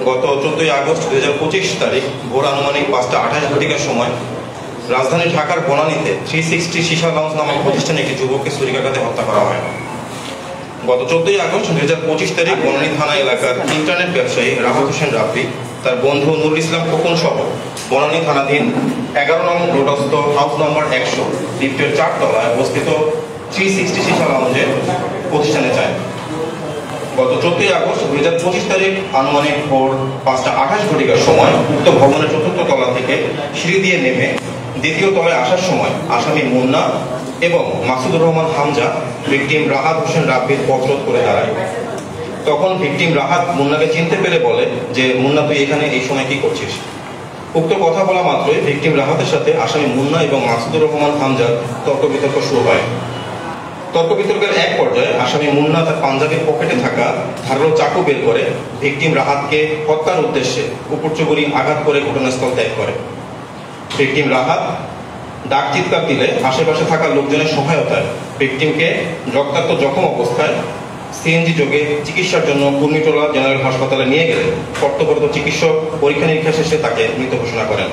গত 14 আগস্ট 2025 তারিখ ভোর আনুমানিক 5:28 সময় রাজধানী ঢাকার বনানীতে 360 সীসা লাউঞ্জ নামক প্রতিষ্ঠানে একটি যুবককে ছুরিকাঘাতে হত্যা করা হয়। গত 14 আগস্ট 2025 তারিখ বনানী থানা এলাকার ইন্টারনেট ব্যবসায়ী রাহাত হোসেন রাব্বি তার বন্ধু নুরুল ইসলাম খোকন সহ বনানী থানাধীন 11 নং রোডস্থ হাউস নম্বর 100 লিফটের 4 তলায় অবস্থিত 360 সীসা লাউঞ্জে প্রতিষ্ঠানে যায়। গত 14 আগস্ট 2025 তারিখ আনুমানিক ভোর 5:28 সময় উক্ত ভবনের 4র্থ তলা থেকে সিঁড়ি দিয়ে নেমে দ্বিতীয় তলায় আসার সময় আসামি মুন্না এবং মাসুদুর রহমান হামজা ভিকটিম রাহাত হোসেন রাব্বির পথরোধ করে দাঁড়ায়। তখন ভিকটিম রাহাত মুন্নাকে চিনতে পেরে বলে যে, মুন্না, তুই এখানে এই সময় কি করছিস? উক্ত কথা বলা মাত্রই ভিকটিম রাহাতের সাথে আসামি মুন্না এবং মাসুদুর রহমান হামজার তর্ক বিতর্ক শুরু হয়। তর্ক বিতর্কের এক পর্যায়ে আসামি মুন্না তার পাঞ্জাবির পকেটে থাকা ধারালো চাকু বের করে ভিকটিম রাহাতকে হত্যার উদ্দেশ্যে উপর্যুপরি আঘাত করে ঘটনাস্থল ত্যাগ করে। ভিকটিম রাহাত ডাক চিৎকার দিলে আশেপাশে থাকা লোকজনের সহায়তায় ভিকটিমকে রক্তাক্ত জখম অবস্থায় সিএনজি যোগে চিকিৎসার জন্য কুর্মিটোলা জেনারেল হাসপাতালে নিয়ে গেলে কর্তব্যরত চিকিৎসক পরীক্ষা নিরীক্ষা শেষে তাকে মৃত ঘোষণা করেন।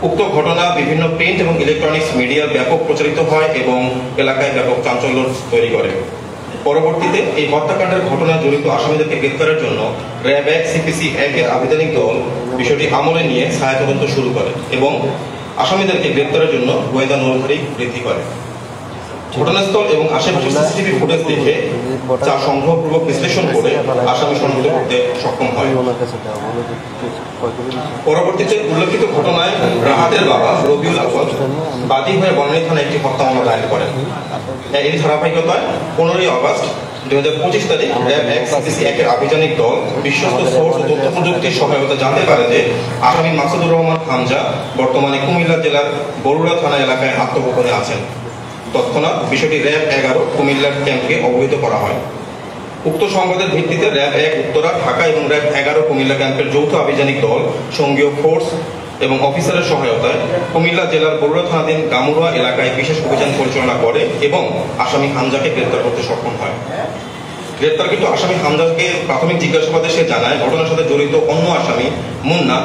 উক্ত ঘটনা বিভিন্ন প্রিন্ট এবং ইলেকট্রনিক্স মিডিয়ায় ব্যাপক প্রচারিত হয় এবং এলাকায় ব্যাপক চাঞ্চল্য তৈরি করে। পরবর্তীতে এই হত্যাকাণ্ডের ঘটনায় জড়িত আসামিদেরকে গ্রেপ্তারের জন্য র্যাব 1 সিপিসি 1 এর আবেদনিক দল বিষয়টি আমলে নিয়ে ছায়া তদন্ত শুরু করে এবং আসামিদেরকে গ্রেপ্তারের জন্য গোয়েন্দা নজরদারি বৃদ্ধি করে। ঘটনাস্থল এবং আশেপাশের সিসিটিভি ফুটেজ দেখে যা সংগ্রহপূর্বক বিশ্লেষণ করে আসামি শনাক্ত করতে সক্ষম হয়। পরবর্তীতে উল্লেখিত ঘটনায় রাহাতের বাবা রবিউল আওয়াল বাদী হয়ে বনানী থানায় একটি হত্যা মামলা দায়ের করেন। এই ধারাবাহিকতায় 15 আগস্ট 2025 তারিখ র্যাব 1 সিপিসি 1 এর আভিযানিক দল বিশ্বস্ত সোর্স ও তথ্য প্রযুক্তির সহায়তা জানতে পারে যে আসামি মাসুদুর রহমান হামজা বর্তমানে কুমিল্লা জেলার বরুড়া থানা এলাকায় আত্মগোপনে আছেন। তৎক্ষণাৎ বিষয়টি র্যাব 11 কুমিল্লার ক্যাম্পকে অবহিত করা হয়। উক্ত সংবাদের ভিত্তিতে র্যাব 1 উত্তরা ঢাকা এবং র্যাব 11 কুমিল্লা ক্যাম্পের যৌথ আভিযানিক দল সঙ্গীয় ফোর্স এবং অফিসারের সহায়তায় কুমিল্লা জেলার বরুড়া থানাধীন গামুড়া এলাকায় বিশেষ অভিযান পরিচালনা করে এবং আসামি হামজাকে গ্রেপ্তার করতে সক্ষম হয়। গ্রেপ্তারকৃত আসামি হামজাকে প্রাথমিক জিজ্ঞাসাবাদে সে জানায় ঘটনার সাথে জড়িত অন্য আসামি মুন্না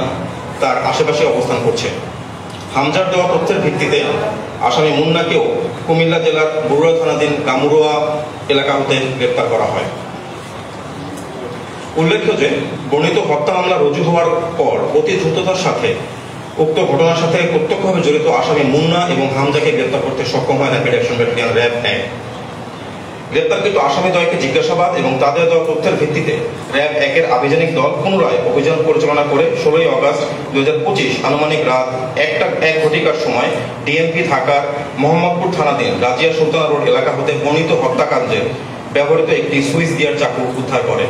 তার আশেপাশে অবস্থান করছে। হামজার দেওয়া তথ্যের ভিত্তিতে আসামি মুন্নাকেও কুমিল্লা জেলার বরুড়া থানাধীন গামুড়া এলাকা হতে গ্রেপ্তার করা হয়। উল্লেখ্য যে বর্ণিত হত্যা মামলা রুজু হওয়ার পর অতি দ্রুততার সাথে উক্ত ঘটনার সাথে প্রত্যক্ষভাবে জড়িত আসামি মুন্না এবং হামজাকে গ্রেপ্তার করতে সক্ষম হয় র্যাপিড অ্যাকশন ব্যাটালিয়ন র্যাব 1। গ্রেপ্তারকৃত আসামি দ্বয়কে জিজ্ঞাসাবাদ এবং তাদের দেওয়া তথ্যের ভিত্তিতে র্যাব 1 এর আভিযানিক দল পুনরায় অভিযান পরিচালনা করে 16 আগস্ট 2025 আনুমানিক রাত 1:01 সময় ডিএমপি ঢাকার মোহাম্মদপুর থানাধীন রাজিয়া সুলতানা রোড এলাকা হতে বর্ণিত হত্যাকাণ্ডে ব্যবহৃত একটি সুইচ গিয়ার চাকু উদ্ধার করে।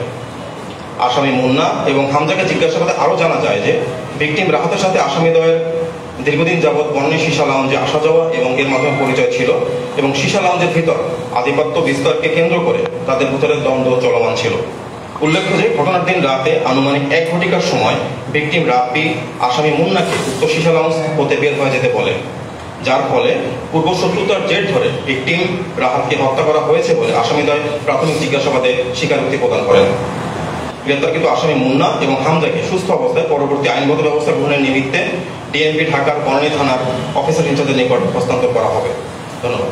আসামি মুন্না এবং হামজাকে জিজ্ঞাসাবাদে আরও জানা যায় যে ভিকটিম রাহাতের সাথে আসামিদ্বয়ের দীর্ঘদিন যাবৎ বনানী সীসা লাউঞ্জে আসা যাওয়া এবং এর মাধ্যমে পরিচয় ছিল এবং সীসা লাউঞ্জের ভিতর আধিপত্য বিস্তারকে কেন্দ্র করে তাদের ভিতরে দ্বন্দ্ব চলমান ছিল। উল্লেখ্য যে ঘটনার দিন রাতে আনুমানিক 1:00 সময় ভিকটিম রাব্বি আসামি মুন্নাকে উক্ত সীসা লাউঞ্জ হতে বের হয়ে যেতে বলে, যার ফলে পূর্ব শত্রুতার জের ধরে ভিকটিম রাহাতকে হত্যা করা হয়েছে বলে আসামিদ্বয় প্রাথমিক জিজ্ঞাসাবাদে স্বীকারোক্তি প্রদান করেন। গ্রেপ্তারকৃত আসামি মুন্না এবং হামজাকে সুস্থ অবস্থায় পরবর্তী আইনগত ব্যবস্থা গ্রহণের নিমিত্তে ডিএমপি ঢাকার বনানী থানার অফিসার ইনচার্জের নিকট হস্তান্তর করা হবে। ধন্যবাদ।